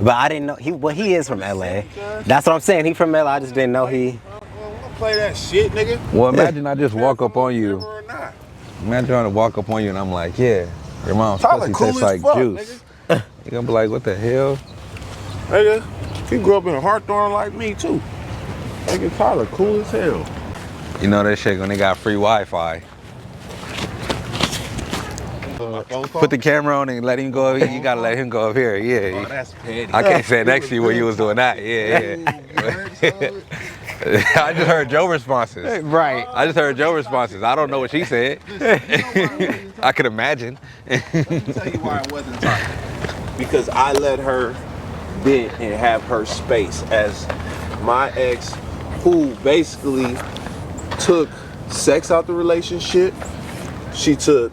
But I didn't know he is from LA. That's what I'm saying. He from LA. I just didn't know he. Don't play that shit, nigga. Well, imagine I just walk up on you. Or not. Imagine trying to walk up on you and I'm like, yeah, your mom's Tyler pussy cool tastes as like fuck, juice. You gonna be like, what the hell? Nigga, he grew up in a Hawthorne like me too. Nigga, Tyler cool as hell. You know that shit when they got free Wi-Fi. Put the camera on and let him go over here. You gotta let him go over here. Yeah. Oh, that's petty. I can't sit next to you when you was doing that. Yeah. I just heard Joe's responses. Right. I just heard Joe's responses. I don't know what she said. I could imagine. Let me tell you why it wasn't Tyler. Because I let her vent and have her space as my ex, who basically took sex out the relationship. She took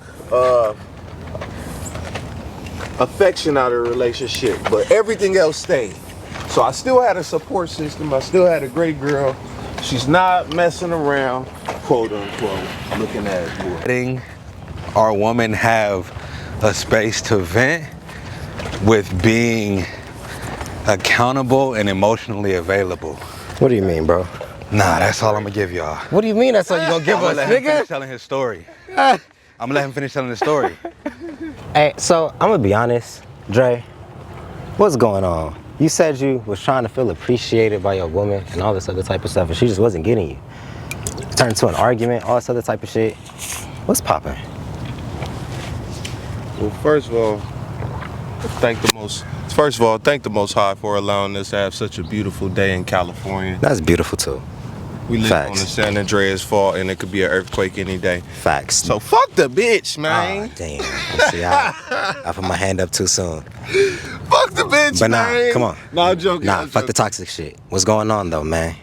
affection out of the relationship, but everything else stayed. So I still had a support system. I still had a great girl. She's not messing around, quote unquote, looking at you. Letting our woman have a space to vent with being accountable and emotionally available. What do you mean, bro? Nah, that's all I'm gonna give y'all. What do you mean that's all you gonna give us, Let him finish nigga? telling his story. I'm gonna let him finish telling the story. Hey, so I'm gonna be honest, Dre. What's going on? You said you was trying to feel appreciated by your woman and all this other type of stuff, and she just wasn't getting you. Turned into an argument, all this other type of shit. What's poppin'? Well, first of all, thank the Most High for allowing us to have such a beautiful day in California. That's beautiful too. We live Facts. on the San Andreas Fault, and it could be an earthquake any day. Facts. So fuck the bitch, man. Ah, damn. See, I put my hand up too soon. Fuck the bitch, But nah, man. come on. No, I'm joking. Nah, I'm fuck the joking. toxic shit. What's going on though, man?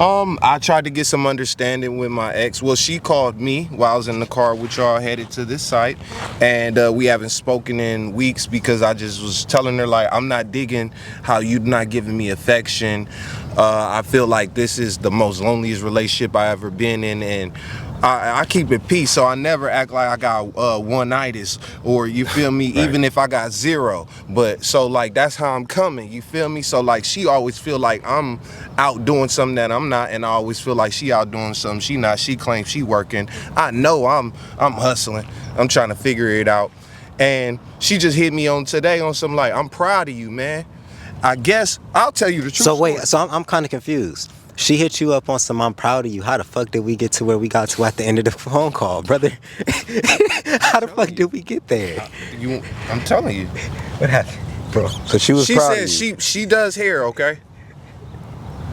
I tried to get some understanding with my ex. Well, she called me while I was in the car with y'all headed to this site, and we haven't spoken in weeks because I just was telling her, like, I'm not digging how you not giving me affection. I feel like this is the most loneliest relationship I ever been in, and I keep it peace, so I never act like I got one-itis, or you feel me, Right. even if I got zero. But so like that's how I'm coming, you feel me? So like she always feel like I'm out doing something that I'm not, and I always feel like she out doing something she not. She claims she working. I know I'm hustling. I'm trying to figure it out. And she just hit me on today on some like, I'm proud of you, man. I guess I'll tell you the truth. So wait, so I'm kind of confused. She hit you up on some I'm proud of you. How the fuck did we get to where we got to at the end of the phone call, brother? How the fuck did we get there? I'm telling you. What happened? Bro. So she was She proud said of you. she does hair, okay?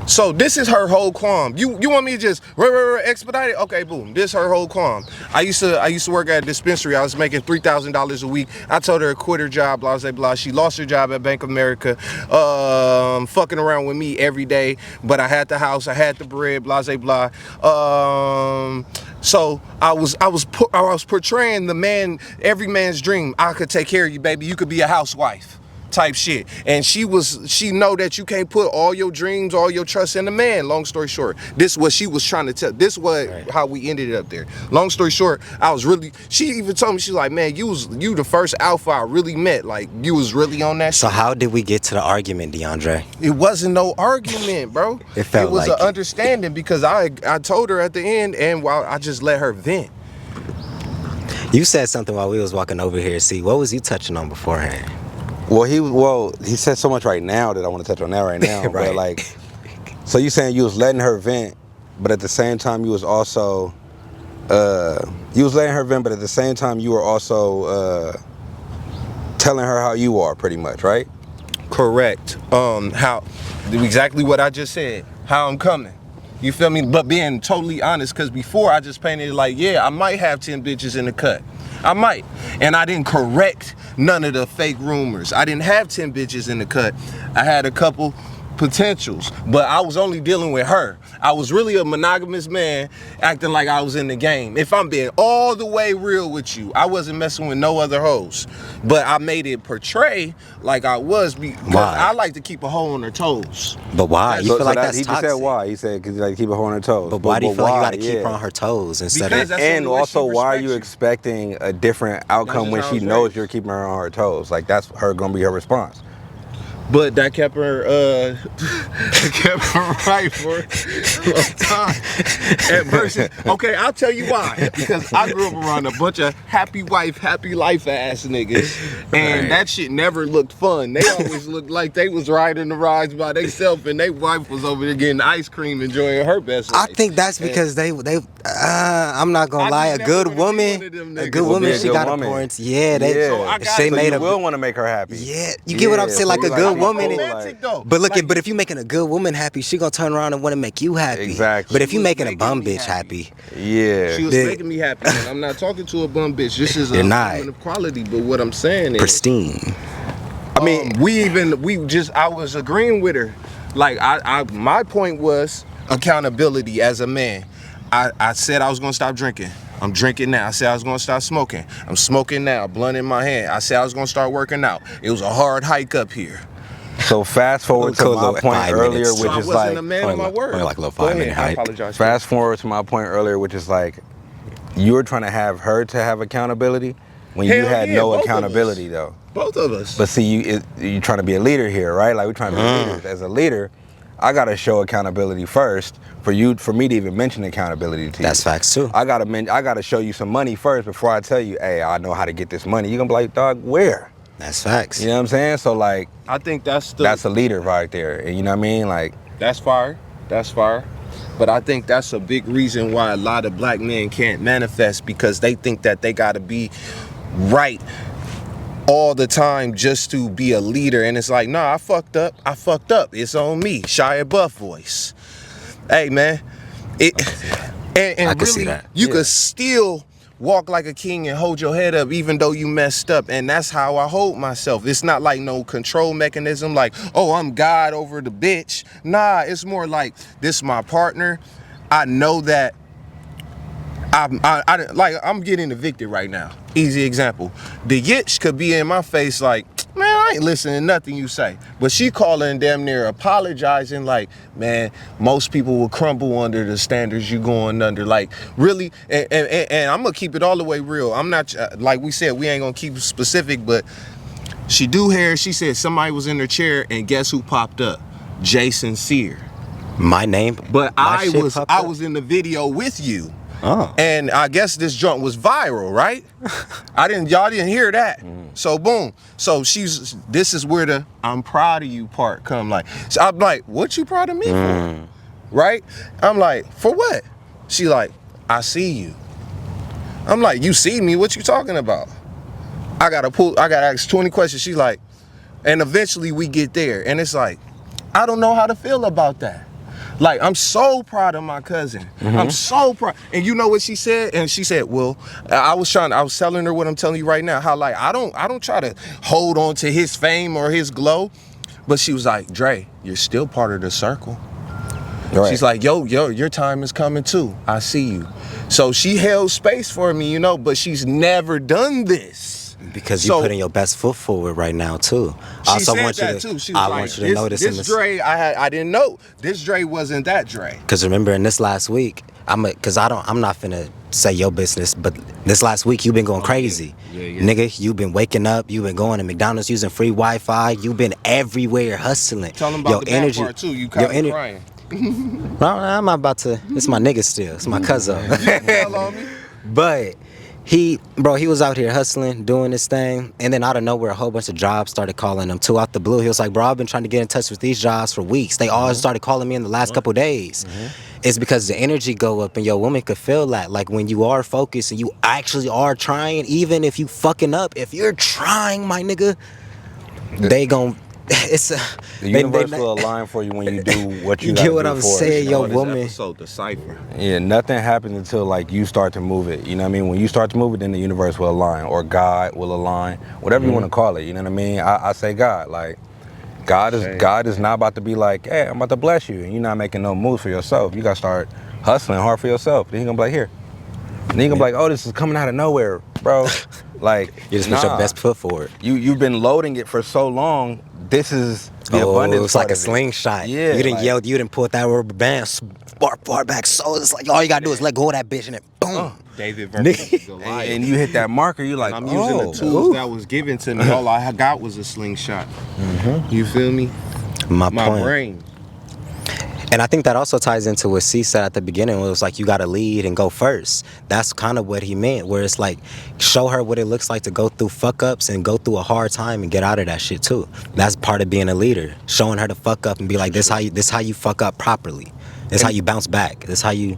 So this is her whole qualm. You want me to just expedite it? Okay, boom. This her whole qualm. I used to work at a dispensary. I was making $3,000 a week. I told her to quit her job, blah blah blah. She lost her job at Bank of America, fucking around with me every day. But I had the house, I had the bread, blah blah blah. So I was portraying the man, every man's dream. I could take care of you, baby. You could be a housewife. Type shit. And she know that you can't put all your dreams, all your trust in a man. Long story short, this is what she was trying to tell. This was how we ended up there. Long story short, she even told me, she's like, man, you the first alpha I really met. Like, you was really on that shit. So how did we get to the argument, DeAndre? It wasn't no argument, bro. It felt was like an it. understanding because I told her at the end, and while I just let her vent. You said something while we was walking over here. See, what was you touching on beforehand? Well, he said so much right now that I want to touch on that right now. Right. But like, so you saying you was letting her vent, but at the same time you was also, you was letting her vent, but at the same time you were also telling her how you are, pretty much, right? Correct. How exactly what I just said. How I'm coming. You feel me? But being totally honest, because before I just painted it like, yeah, I might have 10 bitches in the cut. I might. And I didn't correct none of the fake rumors. I didn't have 10 bitches in the cut. I had a couple potentials, but I was only dealing with her. I was really a monogamous man acting like I was in the game. If I'm being all the way real with you, I wasn't messing with no other hoes, but I made it portray like I was because Why? I like to keep a hoe on her toes. But why? You feel like that's he toxic. just said why. He said because you like to keep her on her toes. But why do you feel like you got to why? keep her on her toes instead Because of... that's the And only way also, she why are you respects expecting a different outcome just when how I she was knows raised. you're keeping her on her toes? Like, that's gonna be her response. But that kept her kept her right for a long time. At first, okay, I'll tell you why. Because I grew up around a bunch of happy wife, happy life ass niggas. And that shit never looked fun. They always looked like they was riding the rides by themselves and their wife was over there getting ice cream, enjoying her best life. I think that's because they I'm not gonna lie, a good woman, she got a point. Yeah, they made a will want to make her happy. Yeah, you get what I'm saying? Like a good woman. Though. But look, but if you making a good woman happy, she gonna turn around and want to make you happy. Exactly. But if you making a bum bitch happy, yeah, she was making me happy. And I'm not talking to a bum bitch. This is a woman of quality. But what I'm saying is pristine. I mean, I was agreeing with her. Like my point was accountability as a man. I said I was gonna stop drinking. I'm drinking now. I said I was gonna stop smoking. I'm smoking now, blunt in my hand. I said I was gonna start working out. It was a hard hike up here. So fast forward to my point earlier, which is like, a man of my word. Like a little 5-minute hike. I apologize. Fast forward to my point earlier, which is like, you were trying to have her to have accountability when you had no accountability though. Both of us. But see, you trying to be a leader here, right? Like we're trying to be leaders. As a leader, I gotta show accountability first for me to even mention accountability to you. That's facts too. I gotta show you some money first before I tell you, hey, I know how to get this money. You're gonna be like, dog, where? That's facts. You know what I'm saying? So like, I think that's a leader right there. And you know what I mean? Like, that's fire. That's fire. But I think that's a big reason why a lot of black men can't manifest, because they think that they gotta be right all the time just to be a leader. And it's like, nah, I fucked up. It's on me. Shia Buff voice. Hey man, and really, you could still walk like a king and hold your head up even though you messed up. And that's how I hold myself. It's not like no control mechanism like, oh, I'm God over the bitch. Nah, it's more like, this is my partner. I know that I'm getting evicted right now. Easy example. The yitch could be in my face like, man, I ain't listening to nothing you say. But she calling damn near apologizing like, man, most people will crumble under the standards you going under. Like, really? And I'm going to keep it all the way real. I'm not, like we said, we ain't going to keep specific, but she do hair. She said somebody was in her chair and guess who popped up? Jason Sear. My name? But I was in the video with you. Oh. And I guess this joint was viral, right? Y'all didn't hear that. So boom. So this is where the I'm proud of you part come like. So I'm like, what you proud of me for? Right? I'm like, for what? She like, I see you. I'm like, you see me? What you talking about? I gotta ask 20 questions. She's like, and eventually we get there. And it's like, I don't know how to feel about that. Like, I'm so proud of my cousin. I'm so proud. And you know what she said? And she said, well, I was telling her what I'm telling you right now, how like, I don't try to hold on to his fame or his glow. But she was like, Dre, you're still part of the circle. Right. She's like, yo, your time is coming too. I see you. So she held space for me, you know, but she's never done this. Because you're putting your best foot forward right now too. She said that too. She was want you to notice this Dre, I didn't know. This Dre wasn't that Dre. Because remember in this last week, I'm not finna say your business, but this last week you've been going crazy. Yeah. Nigga, you've been waking up, you've been going to McDonald's using free Wi-Fi, you've been everywhere hustling. Tell them about the bad part too. You kind of crying. No, I'm not about to. It's my nigga still. It's my cousin. But he was out here hustling, doing this thing, and then out of nowhere, a whole bunch of jobs started calling him too out the blue. He was like, bro, I've been trying to get in touch with these jobs for weeks. They all started calling me in the last couple days. It's because the energy go up and your woman could feel that. Like when you are focused and you actually are trying, even if you fucking up, if you're trying, my nigga, they gon' the universe will align for you when you do what you get what I'm saying, yo, woman. Episode, the cipher. Yeah, nothing happens until like you start to move it. You know what I mean? When you start to move it, then the universe will align, or God will align, whatever you want to call it. You know what I mean? I say God, like God is not about to be like, hey, I'm about to bless you, and you're not making no moves for yourself. You gotta start hustling hard for yourself. Then you're gonna be like, here. And then you're gonna be like, oh, this is coming out of nowhere, bro. Like, you just put your best foot forward. You've been loading it for so long. This is the abundance. It's like a slingshot. Yeah, you didn't yell. You didn't pull that rubber band far back. So it's like all you gotta do is let go of that bitch and then boom. boom. David versus Goliath. And you hit that marker, you like, I'm using the tools that was given to me. All I got was a slingshot. You feel me? My My point. brain. And I think that also ties into what C said at the beginning, where it was like, you got to lead and go first. That's kind of what he meant, where it's like, show her what it looks like to go through fuck ups and go through a hard time and get out of that shit too. That's part of being a leader, showing her to fuck up and be like, this how you fuck up properly. This how you bounce back. This how you,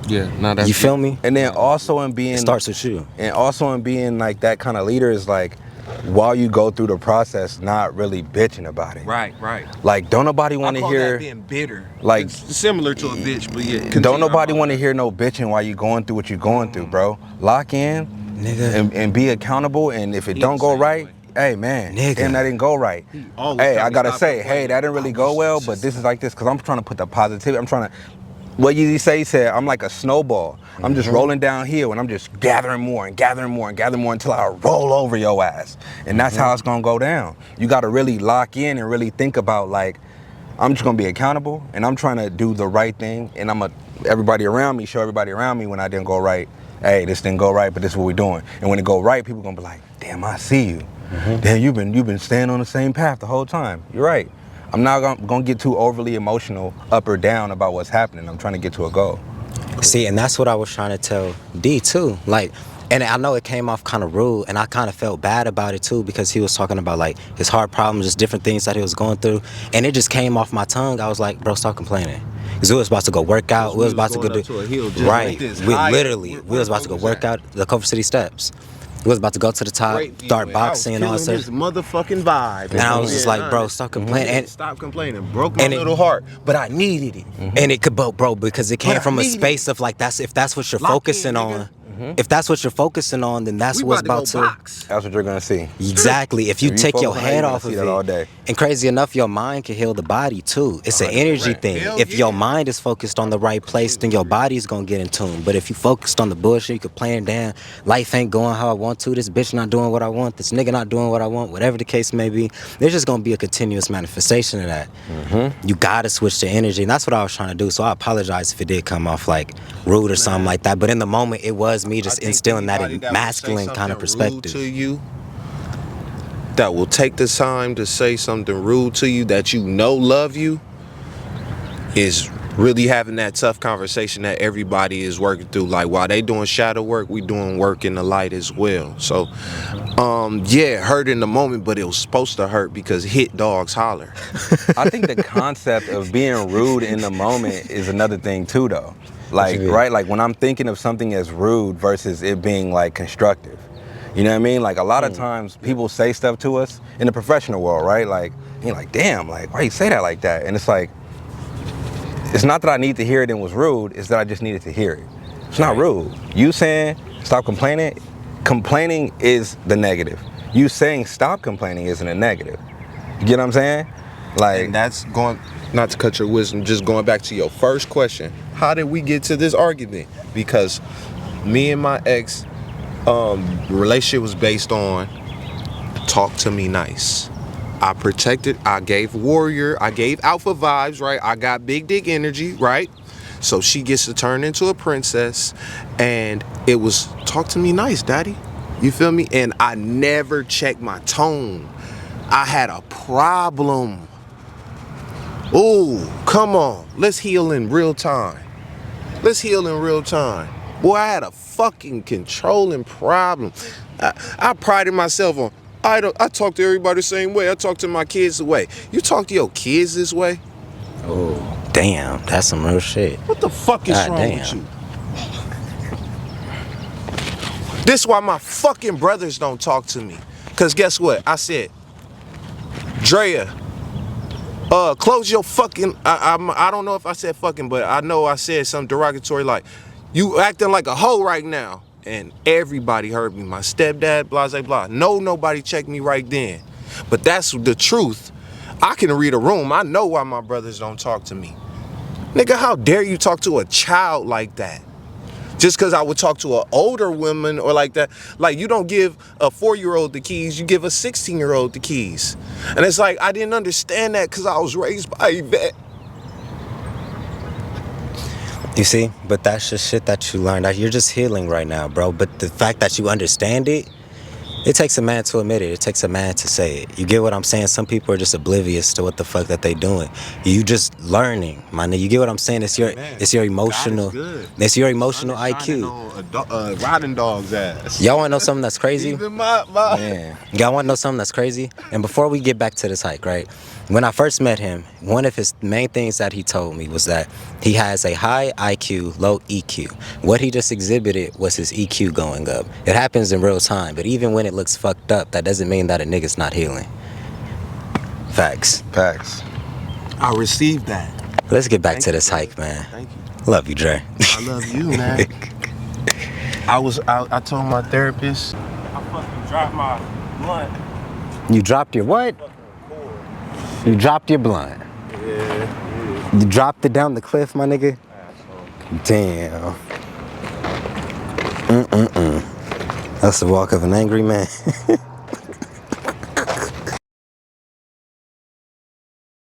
Yeah, no, that's you feel me? And then also in being It starts with you. And also in being like that kind of leader is like, while you go through the process, not really bitching about it. right. Like, don't nobody want I to call hear. that being bitter. Like, It's similar to a bitch, but yeah. Don't nobody want to hear no bitching while you going through what you're going through, bro. Lock in, Nigga. and be accountable. And if it He don't the go same right, way. hey man, Nigga. damn, that didn't go right. always Hey, trying I to gotta stop say, complaining. hey, that didn't really go was well, just- but this is like this because I'm trying to put the positivity. I'm trying to. What you say, he said, I'm like a snowball. I'm just rolling downhill and I'm just gathering more and gathering more and gathering more until I roll over your ass. And that's how it's gonna go down. You gotta really lock in and really think about like, I'm just gonna be accountable and I'm trying to do the right thing and everybody around me, show everybody around me when I didn't go right, hey, this didn't go right, but this is what we're doing. And when it go right, people gonna be like, damn, I see you. Damn, you've been staying on the same path the whole time. You're right. I'm not gonna get too overly emotional up or down about what's happening. I'm trying to get to a goal. See, and that's what I was trying to tell D too. Like, and I know it came off kind of rude, and I kind of felt bad about it too, because he was talking about like his heart problems, just different things that he was going through, and it just came off my tongue. I was like, bro, stop complaining. Cause we was about to go work out. We was about to go going up to a hill do just right. like this, We higher. literally, Where we was about to go was work that? out the Culver City steps. We was about to go to the top, Great view, start man. boxing and all that I was stuff. feeling his motherfucking vibe. And I was just like, bro, honest. stop complaining. And Stop complaining. Broke my and it- little heart, but I needed it. And it could, bro, because it came But I from a need space of like, if that's what you're Lock in, focusing nigga. on, if that's what you're focusing on, then that's We what's about to go about to. box. That's what you're gonna see. Exactly. If you If you take your focus on that, head you're gonna off of see it, that all day. and crazy enough, your mind can heal the body too. It's an energy thing. Hell If your yeah. mind is focused on the right place, then your body's gonna get in tune. But if you focused on the bullshit, you could plan down. Life ain't going how I want to. This bitch not doing what I want. This nigga not doing what I want. Whatever the case may be, there's just gonna be a continuous manifestation of that. You gotta switch the energy, and that's what I was trying to do. So I apologize if it did come off like rude or something like that. But in the moment, it was me just I think instilling that anybody will masculine say kind of something rude perspective. to you, that will take the time to say something rude to you that you know love you, is really having that tough conversation that everybody is working through. Like, while they doing shadow work, we doing work in the light as well. So yeah, it hurt in the moment, but it was supposed to hurt because hit dogs holler. I think the concept of being rude in the moment is another thing too, though. Like, you mean? right? Like when I'm thinking of something as rude versus it being like constructive. You know what I mean? Like a lot of times people say stuff to us in the professional world, right? Like, you're like, damn, like, why you say that like that? And it's like, it's not that I need to hear it and was rude, it's that I just needed to hear it. It's not rude. You saying stop complaining is the negative. You saying stop complaining isn't a negative. You get what I'm saying? Like, And that's going, not to cut your wisdom, just going back to your first question. How did we get to this argument? Because me and my ex, relationship was based on talk to me nice. I protected, I gave warrior, I gave alpha vibes, right? I got big dick energy, right? So she gets to turn into a princess, and it was talk to me nice, daddy. You feel me? And I never checked my tone. I had a problem. Ooh, come on. Let's heal in real time. Let's heal in real time. Boy, I had a fucking controlling problem. I prided myself on, I talk to everybody the same way. I talk to my kids the way. You talk to your kids this way? Oh, damn, that's some real shit. What the fuck is God wrong with damn. you? This why my fucking brothers don't talk to me. Cause guess what? I said, Drea, close your fucking, I don't know if I said fucking, but I know I said something derogatory like, you acting like a hoe right now. And everybody heard me. My stepdad, blah, blah, blah. No, nobody checked me right then. But that's the truth. I can read a room. I know why my brothers don't talk to me. Nigga, how dare you talk to a child like that? Just because I would talk to an older woman or like that. Like, you don't give a 4-year-old the keys, you give a 16-year-old the keys. And it's like, I didn't understand that because I was raised by Yvette. You see? But that's just shit that you learned. You're just healing right now, bro. But the fact that you understand it, it takes a man to admit it. It takes a man to say it. You get what I'm saying? Some people are just oblivious to what the fuck that they doing. You just learning, my nigga. You get what I'm saying? It's your emotional. It's your emotional IQ. Riding dog's ass. Y'all wanna know something that's crazy? Even my Yeah. Y'all wanna know something that's crazy? And before we get back to this hike, right? When I first met him, one of his main things that he told me was that he has a high IQ, low EQ. What he just exhibited was his EQ going up. It happens in real time, but even when it looks fucked up, that doesn't mean that a nigga's not healing. Facts. Facts. I received that. Let's get back to this hike, man. Thank you. Love you, Dre. I love you, man. I told my therapist. I fucking dropped my blunt. You dropped your what? You dropped your blunt. Yeah. You dropped it down the cliff, my nigga? Damn. That's the walk of an angry man.